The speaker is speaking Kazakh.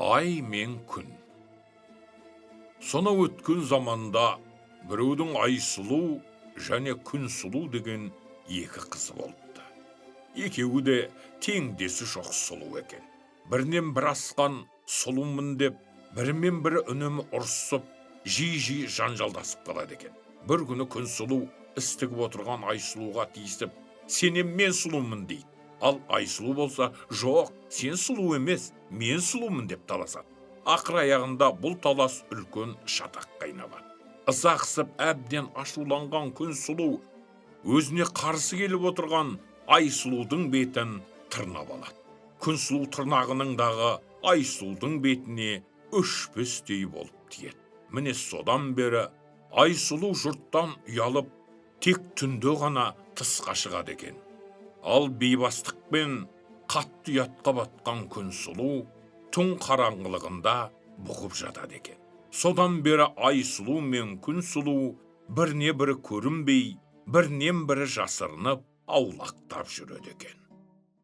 Ай мен күн. Сонау өткен заманда біреудің Айсұлу және Күнсұлу деген екі қызы болыпты. Екеуі де теңдесі жоқ сұлу екен. Бірінен бір асқан сұлумын деп, бірімен бірі үнемі ұрсып, жиі жанжалдасып қалады екен. Бір күні Күнсұлу істігіп отырған Айсұлуға тиісіп, сенен мен сұлумын дейді. Ал Айсұлу болса, жоқ, сен сұлу емес, мен сұлумын деп таласады. Ақыр аяғында бұл талас үлкен шатаққа айналады. Ыза қысып әбден ашуланған Күнсұлу өзіне қарсы келіп отырған Айсұлудың бетін тырнап алады. Күнсұлу тырнағының дағы Айсұлудың бетіне өшпестей болып тиеді. Міне содан бері Айсұлу жұрттан ұялып, тек түнде ғана тысқа шығады екен. Ал бейбастықпен қатты ұятқа батқан Күнсұлу түн қараңғылығында бұғып жатады екен. Содан бері Айсұлу мен Күнсұлу біріне бірі көрінбей, бірінен бірі жасырынып, аулақтап жүреді екен.